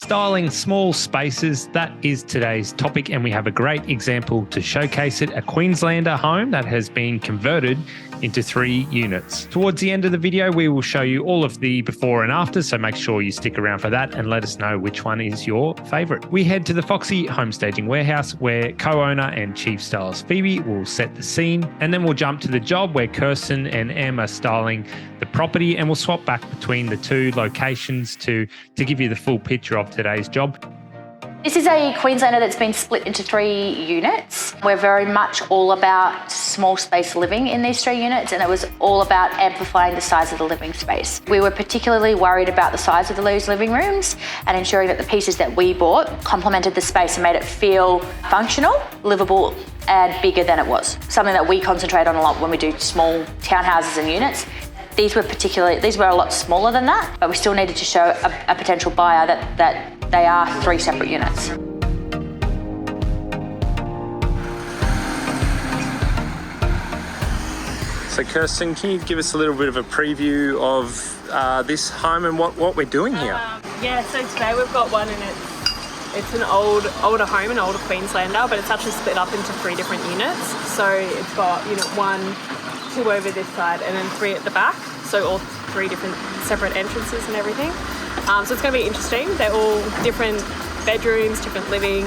Styling small spaces, that is today's topic, and we have a great example to showcase it, a Queenslander home that has been converted into 3 units. Towards the end of the video, we will show you all of the before and after, so make sure you stick around for that and let us know which one is your favourite. We head to the Foxy home staging warehouse where co-owner and chief stylist Phoebe will set the scene, and then we'll jump to the job where Kirsten and Em are styling the property, and we'll swap back between the 2 locations to give you the full picture of today's job. This is a Queenslander that's been split into 3 units. We're very much all about small space living in these 3 units, and it was all about amplifying the size of the living space. We were particularly worried about the size of those living rooms and ensuring that the pieces that we bought complemented the space and made it feel functional, livable, and bigger than it was. Something that we concentrate on a lot when we do small townhouses and units. These were a lot smaller than that, but we still needed to show a potential buyer that they are 3 separate units. So Kirsten, can you give us a little bit of a preview of this home and what we're doing here? So today we've got one, and it's an older home, an older Queenslander, but it's actually split up into 3 different units. So it's got unit 1, 2 over this side, and then 3 at the back. So all 3 different separate entrances and everything. So it's going to be interesting. They're all different bedrooms, different living.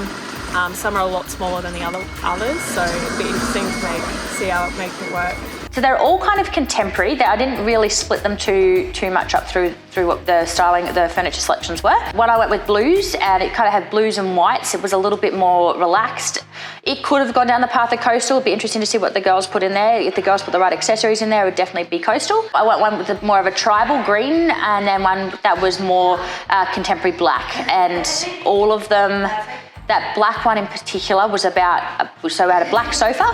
Some are a lot smaller than the others, so it'll be interesting to see how it makes it work. So they're all kind of contemporary. I didn't really split them too much up through what the styling, the furniture selections were. One I went with blues, and it kind of had blues and whites. It was a little bit more relaxed. It could have gone down the path of coastal. It'd be interesting to see what the girls put in there. If the girls put the right accessories in there, it would definitely be coastal. I went one with more of a tribal green, and then one that was more contemporary black. And all of them, that black one in particular was so I had a black sofa.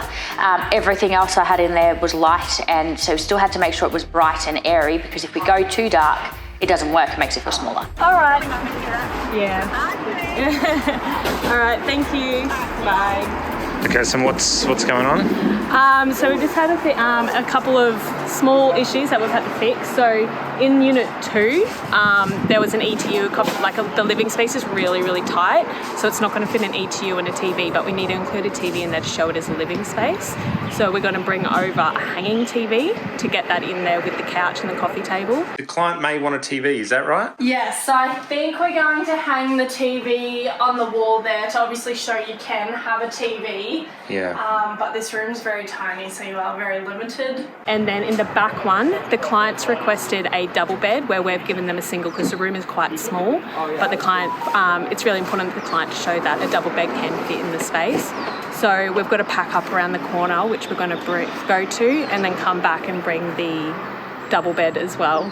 Everything else I had in there was light, and so still had to make sure it was bright and airy, because if we go too dark, it doesn't work, it makes it feel smaller. All right. Yeah. All right, thank you. Bye. Okay, so what's going on? So we've just had a couple of small issues that we've had to fix. So in unit 2, there was an ETU, the living space is really, really tight. So it's not going to fit an ETU and a TV, but we need to include a TV in there to show it as a living space. So we're going to bring over a hanging TV to get that in there with the couch and the coffee table. The client may want a TV, is that right? Yes, so I think we're going to hang the TV on the wall there to obviously show you can have a TV. Yeah. But this room's very tiny, so you are very limited. And then in the back one, the client's requested a double bed, where we've given them a single because the room is quite small. But the client, it's really important for the client to show that a double bed can fit in the space. So we've got to pack up around the corner, which we're going to go to, and then come back and bring the double bed as well.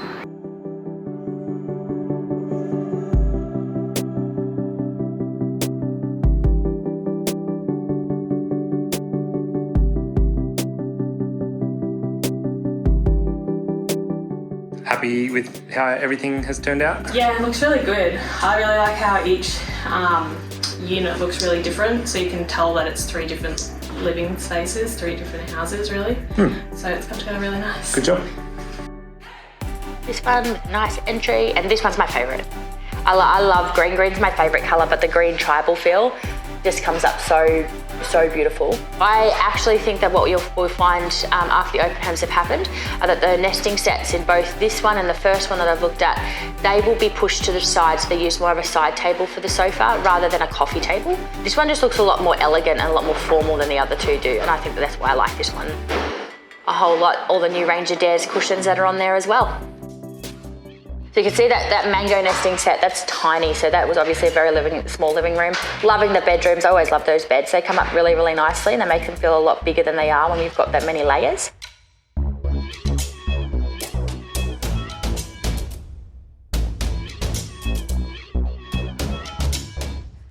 Happy with how everything has turned out? Yeah, it looks really good. I really like how each unit looks really different, so you can tell that it's 3 different living spaces, 3 different houses really. So it's come together really nice. Good job. This one, nice entry, and this one's my favourite. I love green. Green's my favourite colour, but the green tribal feel just comes up so beautiful. I actually think that what we'll find after the open homes have happened are that the nesting sets in both this one and the first one that I've looked at, they will be pushed to the side, so they use more of a side table for the sofa rather than a coffee table. This one just looks a lot more elegant and a lot more formal than the other 2 do, and I think that's why I like this one a whole lot. All the new Ranger Dares cushions that are on there as well. So you can see that mango nesting set, that's tiny, so that was obviously a very small living room. Loving the bedrooms, I always love those beds. They come up really, really nicely, and they make them feel a lot bigger than they are when you've got that many layers.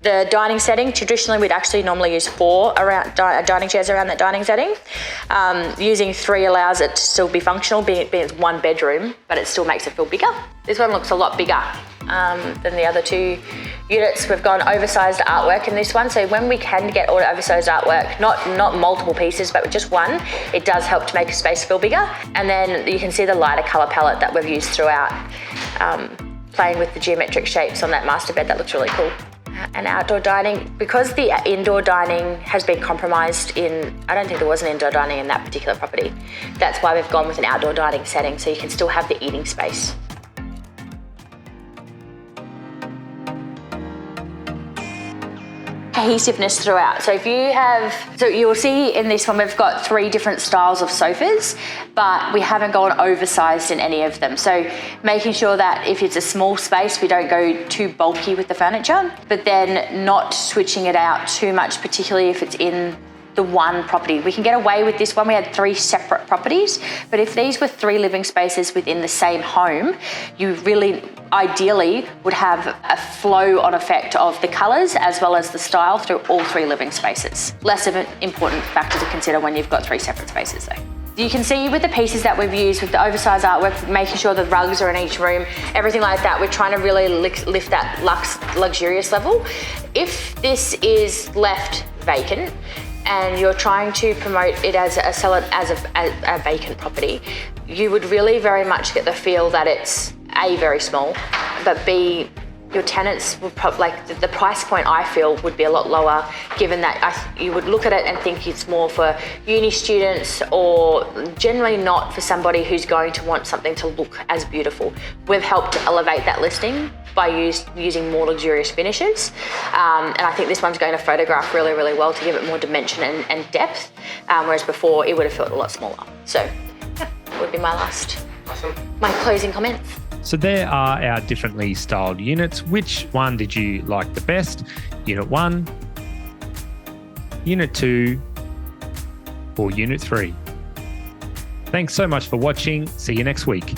The dining setting, traditionally we'd actually normally use 4 dining chairs around that dining setting. Using 3 allows it to still be functional, being it's 1 bedroom, but it still makes it feel bigger. This one looks a lot bigger than the other 2 units. We've gone oversized artwork in this one, so when we can get all oversized artwork, not multiple pieces, but just 1, it does help to make a space feel bigger. And then you can see the lighter colour palette that we've used throughout. playing with the geometric shapes on that master bed. That looks really cool. And outdoor dining, because the indoor dining has been compromised I don't think there was an indoor dining in that particular property. That's why we've gone with an outdoor dining setting, so you can still have the eating space. Cohesiveness throughout. So you'll see in this one, we've got 3 different styles of sofas, but we haven't gone oversized in any of them. So making sure that if it's a small space, we don't go too bulky with the furniture, but then not switching it out too much, particularly if it's in the one property. We can get away with this one. We had 3 separate properties, but if these were 3 living spaces within the same home, you really ideally would have a flow-on effect of the colours as well as the style through all 3 living spaces. Less of an important factor to consider when you've got 3 separate spaces though. You can see with the pieces that we've used with the oversized artwork, making sure the rugs are in each room, everything like that, we're trying to really lift that luxurious level. If this is left vacant, and you're trying to promote it sell it as a vacant property, you would really very much get the feel that it's A, very small, but B, your tenants would probably, the price point I feel would be a lot lower, given that you would look at it and think it's more for uni students or generally not for somebody who's going to want something to look as beautiful. We've helped to elevate that listing by using more luxurious finishes. And I think this one's going to photograph really, really well to give it more dimension and depth, whereas before it would have felt a lot smaller. So yeah, that would be my closing comments. So there are our differently styled units. Which one did you like the best? Unit 1, Unit 2, or Unit 3? Thanks so much for watching. See you next week.